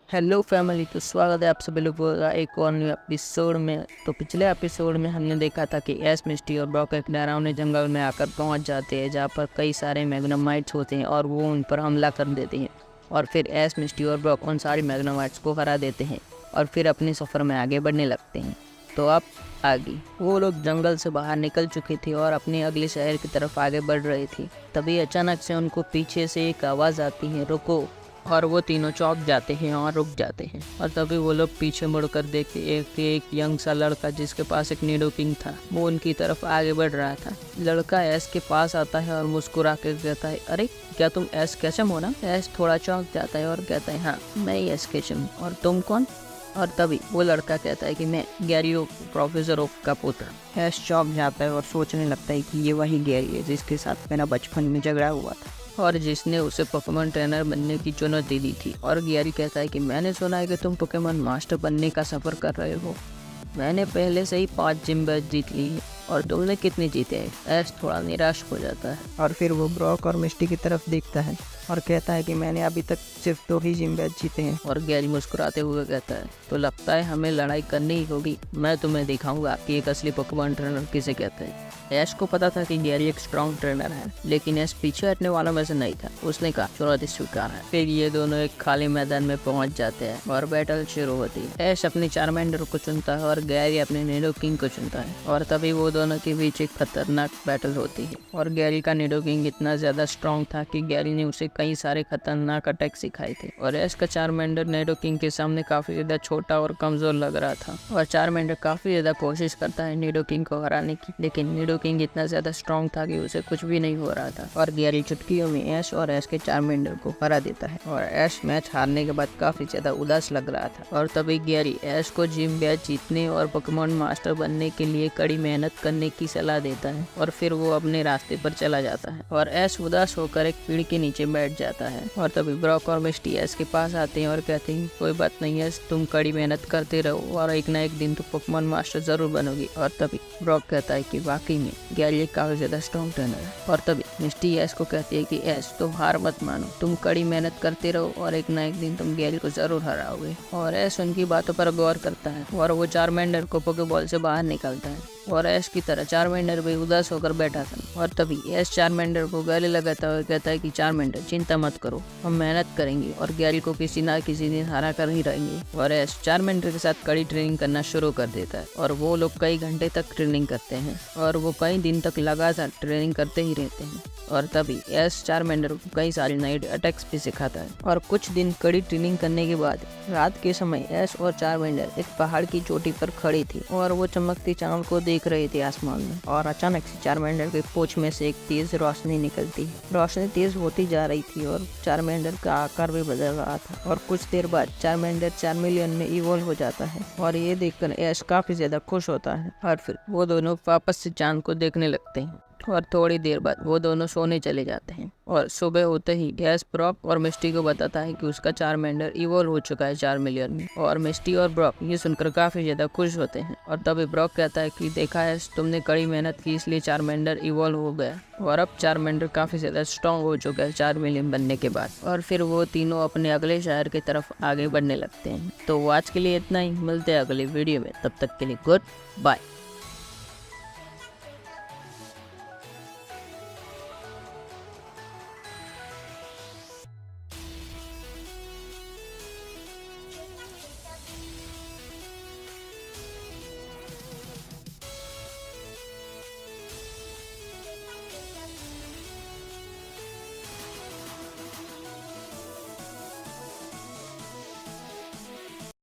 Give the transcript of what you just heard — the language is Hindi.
हेलो फैमिली, तो स्वागत है आप सभी लोगों का एक और न्यू एपिसोड में। तो पिछले एपिसोड में हमने देखा था कि एस, मिस्टी और ब्रॉक एक डरावने जंगल में आकर पहुंच जाते हैं जहां पर कई सारे मैग्नेमाइट्स होते हैं और वो उन पर हमला कर देते हैं। और फिर एस, मिस्टी और ब्रॉक उन सारी मैग्नेमाइट्स को हरा देते हैं और फिर अपने सफ़र में आगे बढ़ने लगते हैं। तो अब आगे वो लोग जंगल से बाहर निकल चुके थे और अपने अगले शहर की तरफ आगे बढ़ रहे थे। तभी अचानक से उनको पीछे से एक आवाज़ आती है, रुको। और वो तीनों चौंक जाते हैं और रुक जाते हैं। और तभी वो लोग पीछे मुड़कर देखते एक यंग सा लड़का जिसके पास एक निडोकिंग था, वो उनकी तरफ आगे बढ़ रहा था। लड़का एस के पास आता है और मुस्कुरा कर कहता है, अरे क्या तुम एस केचम हो ना? एस थोड़ा चौंक जाता है और कहता है, हाँ मैं ही एस केचम, और तुम कौन? और तभी वो लड़का कहता है कि मैं गैरी प्रोफेसर ओक का पुत्र। एस चौंक जाता है और सोचने लगता है कि ये वही गैरी है जिसके साथ मेरा बचपन में झगड़ा हुआ था और जिसने उसे पोकेमॉन ट्रेनर बनने की चुनौती दी थी। और गैरी कहता है कि मैंने सुना है कि तुम पोकेमॉन मास्टर बनने का सफ़र कर रहे हो। मैंने पहले से ही 5 जिम बैच जीत ली है और तुमने कितने जीते हैं? एस थोड़ा निराश हो जाता है और फिर वो ब्रॉक और मिस्टी की तरफ देखता है और कहता है कि मैंने अभी तक सिर्फ 2 ही जिम बैच जीते हैं। और गैरी मुस्कुराते हुए कहता है, तो लगता है हमें लड़ाई करनी ही होगी। मैं तुम्हें दिखाऊंगा कि एक असली पोकेमॉन ट्रेनर किसे कहते हैं। ऐश को पता था कि गैरी एक स्ट्रॉन्ग ट्रेनर है, लेकिन ऐश पीछे हटने वालों में से नहीं था। उसने कहा, चुनौती स्वीकार है। फिर ये दोनों एक खाली मैदान में पहुंच जाते हैं और बैटल शुरू होती है। ऐश अपनी चारमेंडर को चुनता है और गैरी अपने निडोकिंग को चुनता है। और तभी वो दोनों के बीच एक खतरनाक बैटल होती है। और गैरी का निडोकिंग इतना ज्यादा स्ट्रॉन्ग था कि गैरी ने उसे कई सारे खतरनाक अटैक सिखाए थे। और ऐश का चारमेंडर निडोकिंग के सामने काफी ज्यादा छोटा और कमजोर लग रहा था। और चारमेंडर काफी ज्यादा कोशिश करता है निडोकिंग को हराने की, लेकिन निडोकिंग इतना ज्यादा स्ट्रॉन्ग था कि उसे कुछ भी नहीं हो रहा था। और गैरी चुटकियों में ऐश और ऐश के चारमेंडर को हरा देता है। और ऐश मैच हारने के बाद काफी ज्यादा उदास लग रहा था। और तभी गैरी ऐश को जिम बैच जीतने और पोकेमॉन मास्टर बनने के लिए कड़ी मेहनत करने की सलाह देता है। और फिर वो अपने रास्ते पर चला जाता है और ऐश उदास होकर एक पेड़ के नीचे बैठ जाता है। और तभी ब्रॉक और मिस्टी ऐश के पास आते हैं और कहते हैं, कोई बात नहीं ऐश, तुम कड़ी मेहनत करते रहो और एक ना एक दिन तो पोकेमॉन मास्टर जरूर बनोगी। और तभी ब्रॉक कहता है कि वाकई में गैरी काफी ज्यादा स्ट्रॉन्ग ट्रेनर है। और तभी मिस्टी ऐश को कहती है कि ऐश, तुम हार मत मानो, तुम कड़ी मेहनत करते रहो और एक ना एक दिन तुम गैरी को जरूर हराओगे। और ऐश उनकी बातों पर गौर करता है और वो चारमेंडर को पोकेबॉल से बाहर निकालता है। और ऐश की तरह चारमेंडर भी उदास होकर बैठा था। और तभी ऐश चारमेंडर को गले लगाता हुआ कहता है कि चारमेंडर, चिंता मत करो, हम मेहनत करेंगे और गैरी को किसी ना किसी दिन हरा कर ही रहेंगे। और ऐश चारमेंडर के साथ कड़ी ट्रेनिंग करना शुरू कर देता है और वो लोग कई घंटे तक ट्रेनिंग करते हैं और वो कई दिन तक लगातार ट्रेनिंग करते ही रहते हैं। और तभी ऐश चारमेंडर को कई सारे नए अटैक्स भी सिखाता है। और कुछ दिन कड़ी ट्रेनिंग करने के बाद रात के समय ऐश और चारमेंडर एक पहाड़ की चोटी पर खड़ी थी और वो चमकती चांद को देख रहे थे आसमान में। और अचानक से चारमेंडर की पूंछ में से एक तेज रोशनी निकलती है। रोशनी तेज होती जा रही थी और चारमेंडर का आकार भी बदल रहा था। और कुछ देर बाद चारमेंडर चारमिलियन में इवॉल्व हो जाता है और ये देखकर ऐश काफी ज्यादा खुश होता है। और फिर वो दोनों वापस से चांद को देखने लगते हैं। और थोड़ी देर बाद वो दोनों सोने चले जाते हैं। और सुबह होते ही ऐश ब्रॉक और मिस्टी को बताता है कि उसका चारमेंडर इवॉल्व हो चुका है 4 मिलियन में। और मिस्टी और ब्रॉक ये सुनकर काफी ज्यादा खुश होते हैं। और तभी ब्रॉक कहता है कि देखा है, तुमने कड़ी मेहनत की इसलिए चारमेंडर इवॉल्व हो गया और अब चारमेंडर काफी ज्यादा स्ट्रॉन्ग हो चुका है 4 मिलियन बनने के बाद। और फिर वो तीनों अपने अगले शहर की तरफ आगे बढ़ने लगते हैं। तो आज के लिए इतना ही, मिलते हैं अगली वीडियो में, तब तक के लिए गुड बाय।